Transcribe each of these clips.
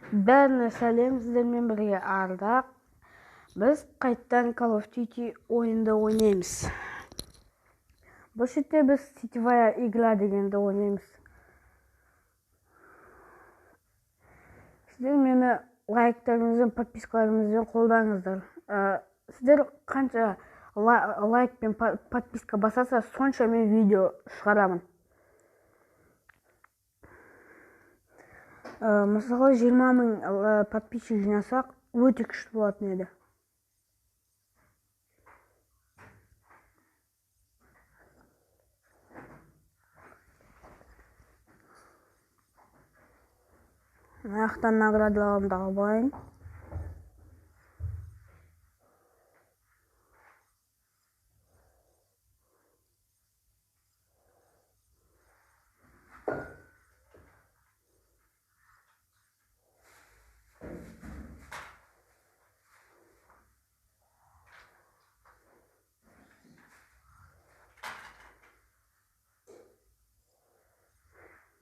Бәріне сәлем, сіздермен бірге Ардақ. Біз қайттан Call of Duty ойынды ойнаймыз. Бұл жерде біз сетевая игра дегенді ойнаймыз. Сіздер мені лайктарыңызбен, подпискаларыңызбен қолдаңыздар. Сіздер қанша лайк пен подписка басаса, сонша мен видео шығарамын. Мысалы 20 000 подписчик жинасақ, өте күшті болатын еді. Аяқтан наградаларымды алайын.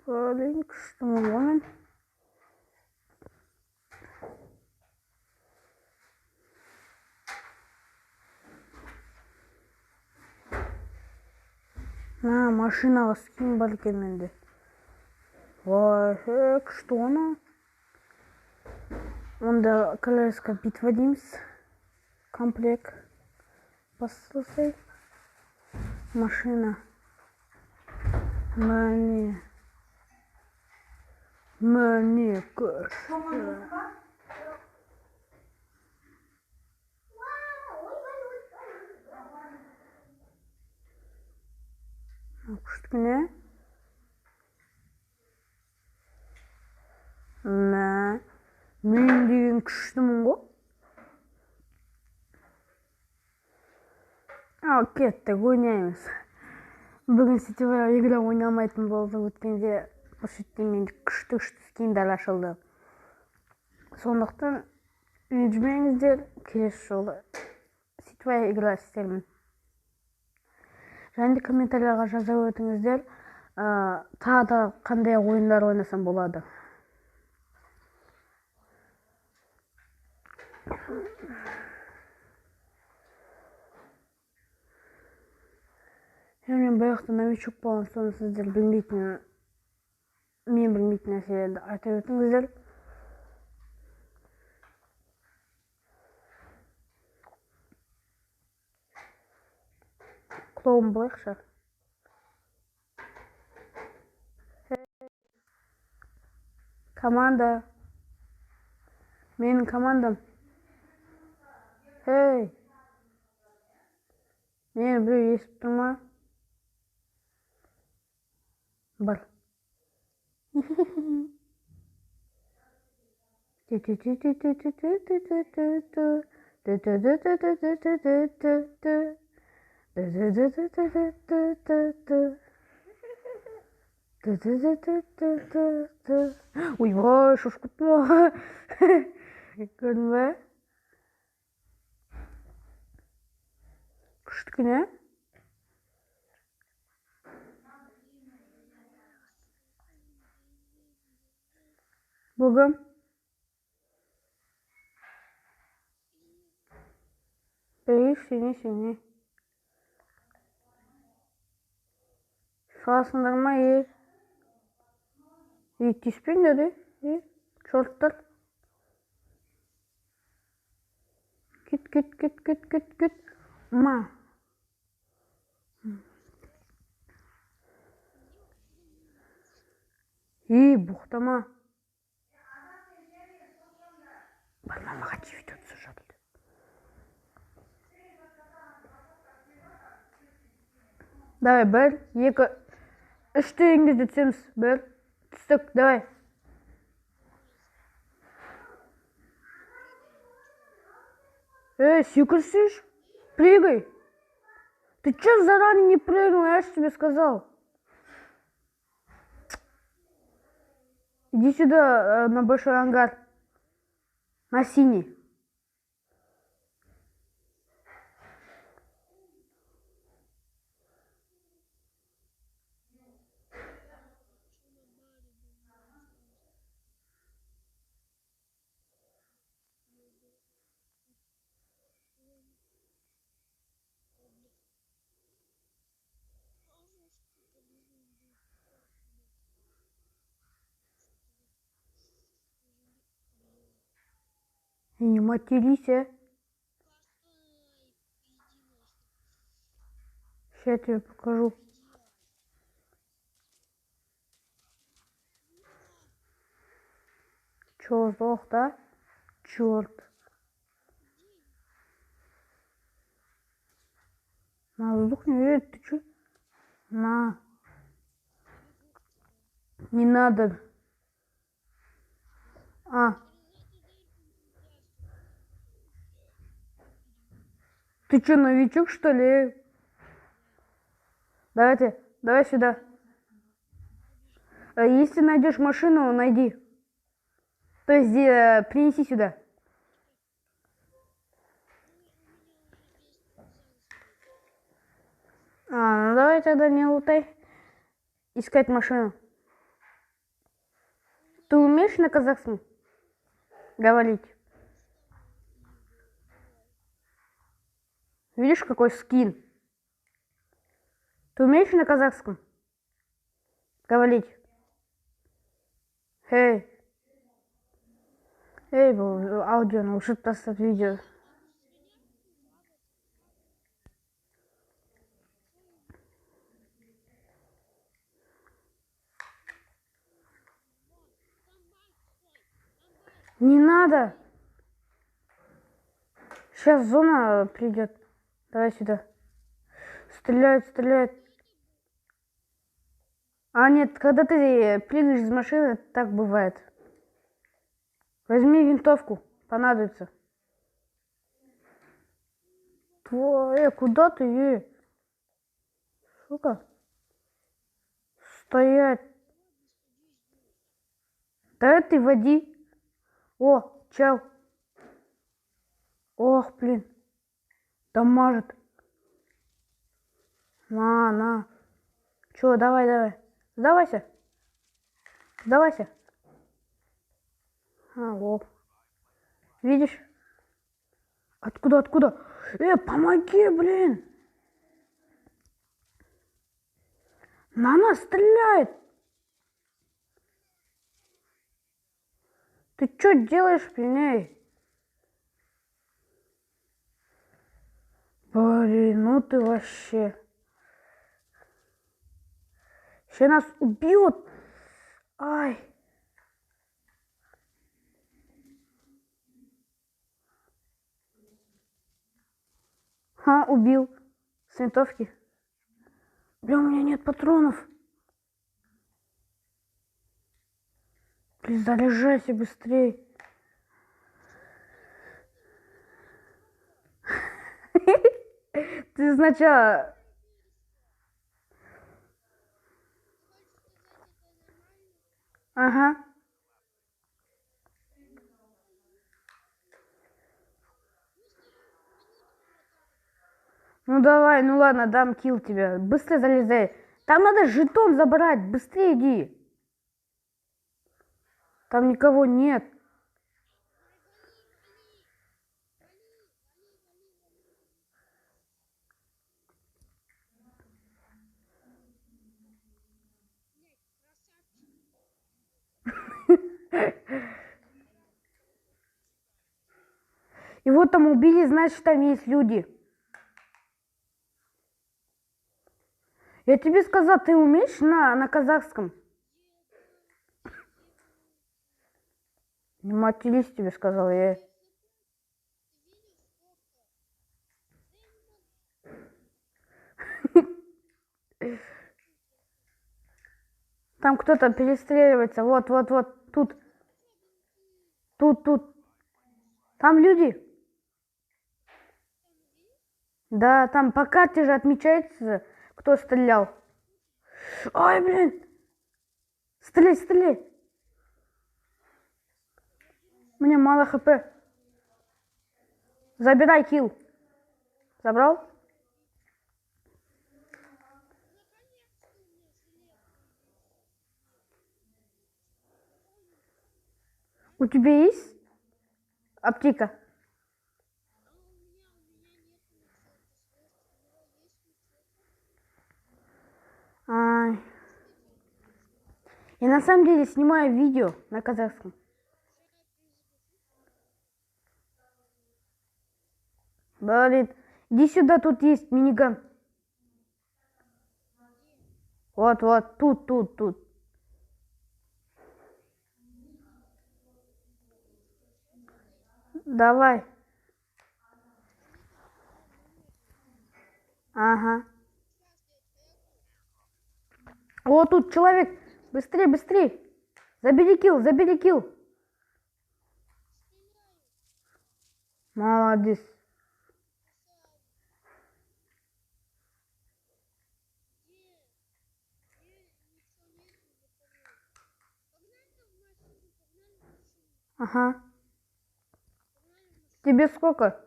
Блин, күшті момын. Машинаға скин бар екен менде. Ой, күшті оны. Онда Королевская битва дейміз. Комплект. Басылсай. Машина. Мне күшті. Күшті не? Мен деген күштімін ғой. Кеттік, ойнаймыз. Бүгін сетевая игра ойнамайтын болды. Өткенде бұл жерде мен күшті скиндар ашылды. Сондықтан ренжімеңіздер, келесі жолы сетевая игра істермін. Және комментарияларға жаза өтіңіздер, тағы да қандай ойындар ойнасам болады. Мен баяғыда новичок болған соң сіздер білмейтін, мен білмейтін нәрселерді айта өтіңіздер. Клоун болайықшы. Команда. Менің командам. Хей. Мені біреу естіп тұр ма? Бар. Ойбай, шошып кеттім ғой. Көрдің бе? Күшті не? Бүгін сене. Шығасыңдар ма, тиіспеңдер, шорттар. Кет. Ма. Бұқтама. Бар, мамаға тивит өтсі жабылды. Давай, 1, 2, 3 дегенде түсеміз. 1, түстік, давай. Секірсейші, прыгай. Ты чё заранее не прыгнул, я же тебе сказал. Иди сюда, на большой ангар. На синий. И не матерись, а. Сейчас я тебе покажу. Чё, сдох, да? Черт. На, воздух не верит, ты чё? На. Не надо. А. Ты чё, новичок, что ли? Давай сюда. Если найдешь машину, найди. То есть принеси сюда. Ну давай тогда не лутай. Искать машину. Ты умеешь на казахском говорить? Видишь, какой скин? Ты умеешь на казахском говорить? Эй, был аудио, науши поставь видео. Не надо. Сейчас зона придет. Давай сюда. Стреляют. А нет, когда ты прыгаешь из машины, так бывает. Возьми винтовку, понадобится. Куда ты? Сука. Стоять. Давай ты води. О, чел. Ох, блин. Дамажит. На. Чё, давай. Сдавайся. Во. Видишь? Откуда? Помоги, блин. На нас стреляет. Ты чё делаешь, блин? Блин, ну ты вообще. Сейчас нас убьют. Ай. Убил. С винтовки. Бля, у меня нет патронов. Блин, заряжайся быстрее. Ты сначала... Ага. Ну давай, ну ладно, дам килл тебе. Быстро залезай. Там надо жетон забрать. Быстрее иди. Там никого нет. Его там убили, значит, там есть люди. Я тебе сказал, ты умеешь на казахском? Не матерись, тебе сказал я. Там кто-то перестреливается. Вот. Тут. Там люди. Да, там по карте же отмечается, кто стрелял. Ой, блин. Стреляй. У меня мало хп. Забирай килл. Забрал? У тебя есть аптека? Ай. Я на самом деле снимаю видео на казахском. Блин, иди сюда, тут есть миниган. Вот, вот, тут. Давай. Ага. О, тут человек. Быстрей, быстрей. Забери килл. Молодец. Ага. Тебе сколько?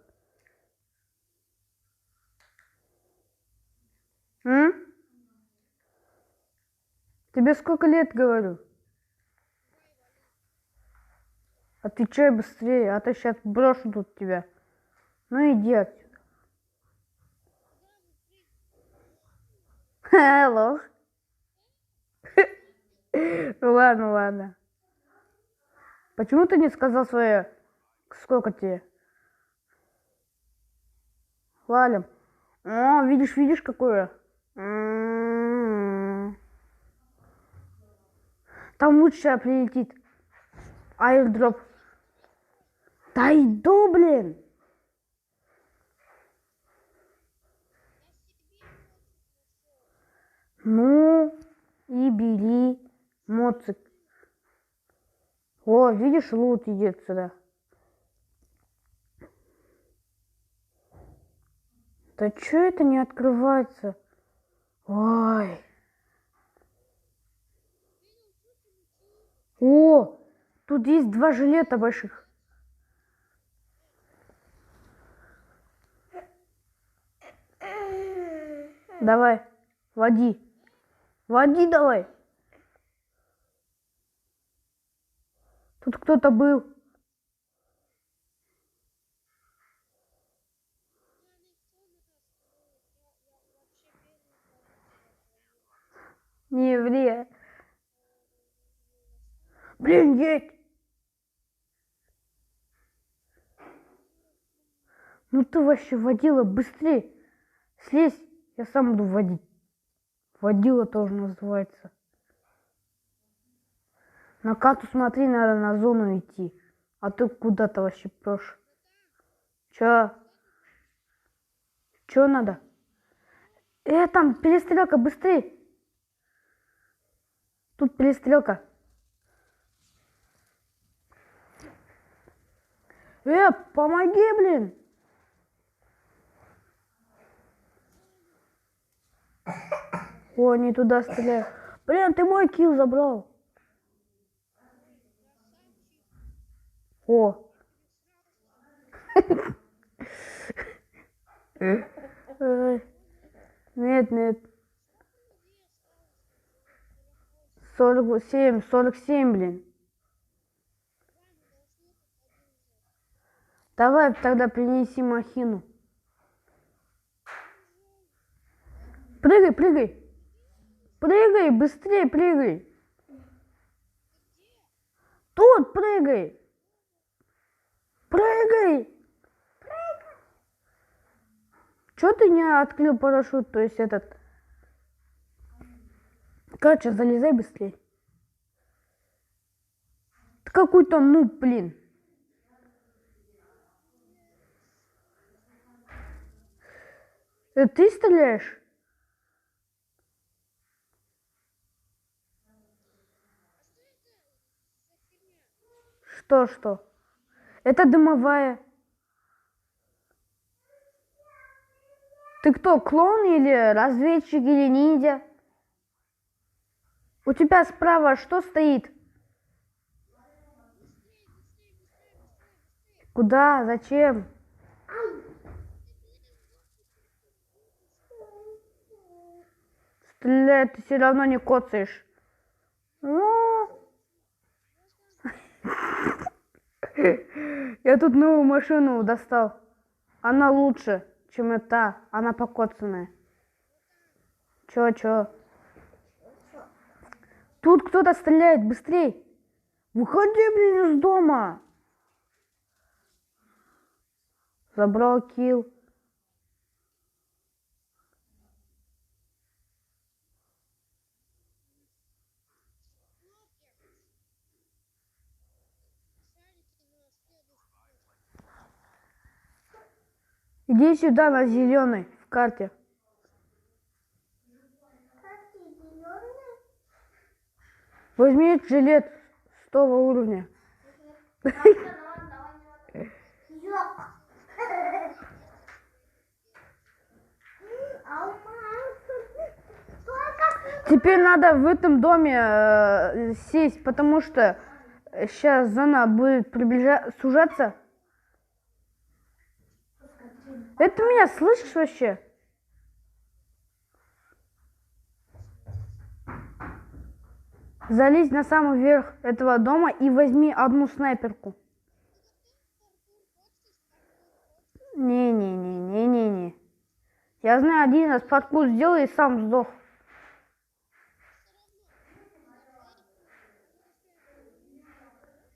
М? Тебе сколько лет, говорю? Отвечай быстрее, а то сейчас брошу тут тебя. Ну иди отсюда. Ха, лох. Ладно. Почему ты не сказал свое? Сколько тебе? Валим. О, видишь, какое? Там лучше сейчас прилетит. Аирдроп. Да иду, блин. Ну, и бери моцик. О, видишь, лут идет сюда. Да чё это не открывается? Ой. О, тут есть 2 жилета больших. Давай, води. Води давай. Тут кто-то был. Не ври. Блин, есть. Ну ты вообще водила, быстрее. Слезь, я сам буду водить. Водила тоже называется. На карту смотри, надо на зону идти. А ты куда-то вообще прешь. Чё? Чё надо? Там перестрелка, быстрей. Тут перестрелка. Помоги, блин. О, не туда стреляю. Блин, ты мой килл забрал. О. Нет. 47, блин. Давай тогда принеси махину. Прыгай. Прыгай, быстрее прыгай. Тут прыгай. Прыгай. Чё ты не открыл парашют, то есть этот? Короче, залезай быстрее. Ты какой-то нуб, блин. Это ты стреляешь? Что? Это дымовая. Ты кто, клоун или разведчик или ниндзя? У тебя справа что стоит? Куда? Зачем? Стрелять ты все равно не коцаешь. Я тут новую машину достал. Она лучше, чем эта. Она покоцанная. Чё? Тут кто-то стреляет. Быстрей. Выходи, блин, из дома. Забрал килл. Иди сюда на зеленый в карте. Возьми жилет 100 уровня. Теперь надо в этом доме сесть, потому что сейчас зона будет сужаться. Это меня слышишь вообще? Залезь на самый верх этого дома и возьми одну снайперку. Не. Я знаю, один раз паркур сделал и сам сдох.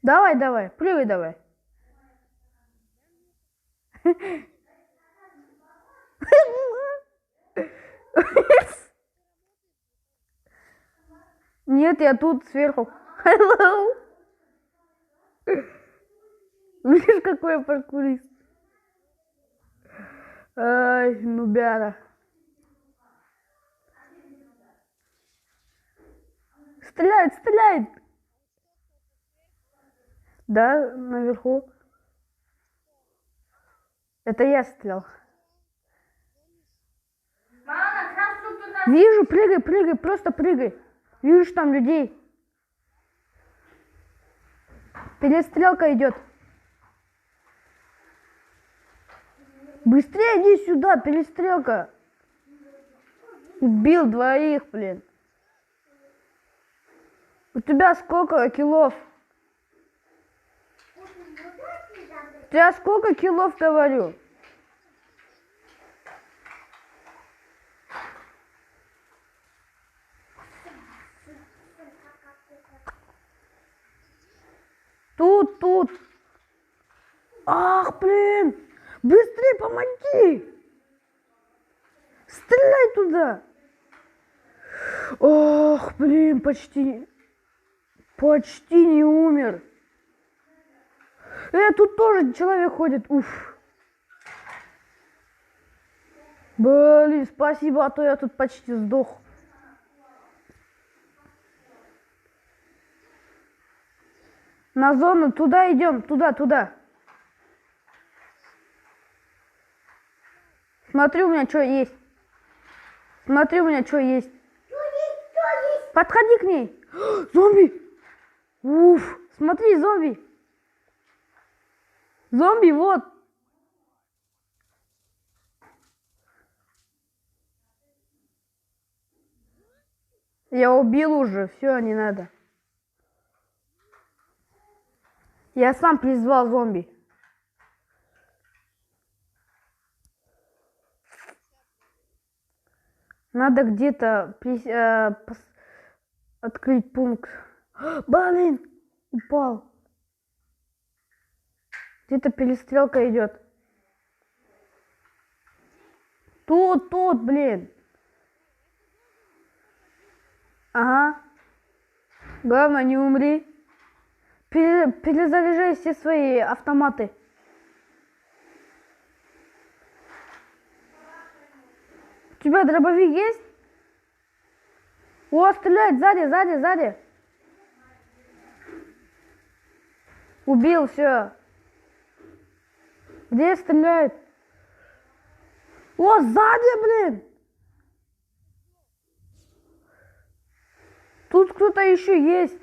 Давай, прыгай давай. Нет, я тут сверху. Hello. Видишь, какой я паркурист? Ай, нубяра. Стреляет. Да, наверху. Это я стрелял. Вижу, прыгай, просто прыгай. Вижу, что там людей. Перестрелка идет. Быстрее иди сюда, перестрелка. Убил двоих, блин. У тебя сколько киллов? У тебя сколько киллов, говорю? Тут. Ах, блин. Быстрее помоги. Стреляй туда. Ох, блин, почти не умер. Тут тоже человек ходит. Уф. Блин, спасибо, а то я тут почти сдох. На зону, туда идем, туда. Смотри, у меня что есть. Подходи к ней. Зомби. Уф, смотри, зомби. Зомби, вот. Я убил уже, все, не надо. Я сам призвал зомби. Надо где-то открыть пункт. Блин, упал. Где-то перестрелка идет. Тут, блин. Ага. Главное, не умри. Перезаряжай все свои автоматы. У тебя дробовик есть? О, стреляет сзади. Убил, все. Где стреляет? О, сзади, блин. Тут кто-то еще есть.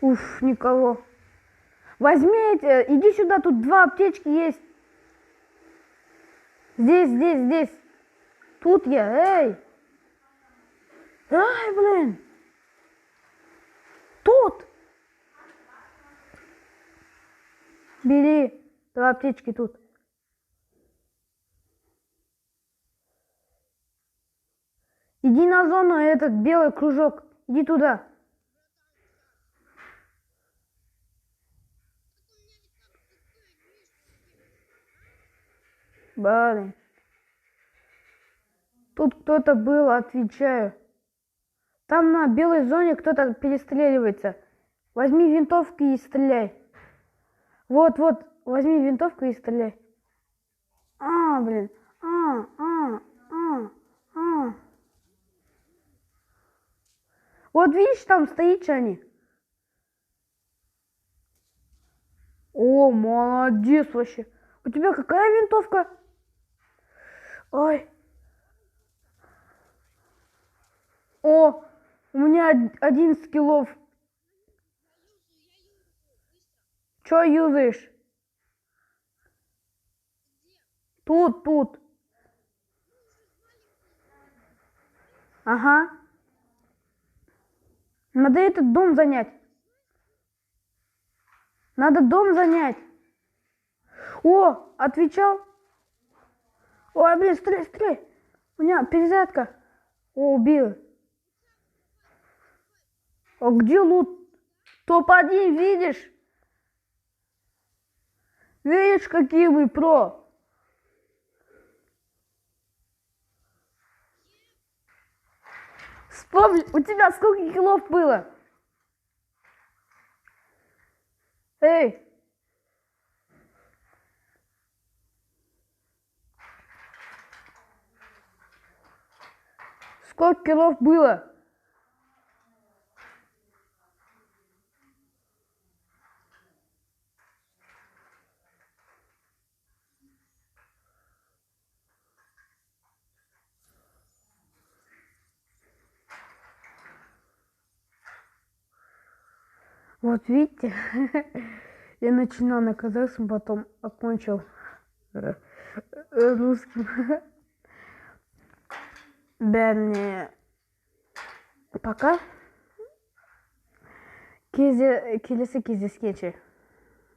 Уф, никого. Возьми эти, иди сюда, тут 2 аптечки есть. Здесь. Тут я, эй. Ай, блин. Тут. Бери, 2 аптечки тут. Иди на зону, этот белый кружок. Иди туда. Блин. Тут кто-то был, отвечаю. Там на белой зоне кто-то перестреливается. Возьми винтовку и стреляй. Вот, возьми винтовку и стреляй. Блин. Вот видишь, там стоит Чани. О, молодец вообще. У тебя какая винтовка? Ой. О, у меня 11 киллов. Чё юзаешь? Тут. Ага. Надо этот дом занять. Надо дом занять. О, отвечал. Ой, блин, стреляй. У меня перезарядка. О, убил. А где лут? Топ-1, видишь? Видишь, какие мы про? Вспомни, у тебя сколько киллов было? Эй! Сколько киллов было? Вот видите, я начинал на казахском, потом окончил русским. Бәріне пока. Келесі кездескенше.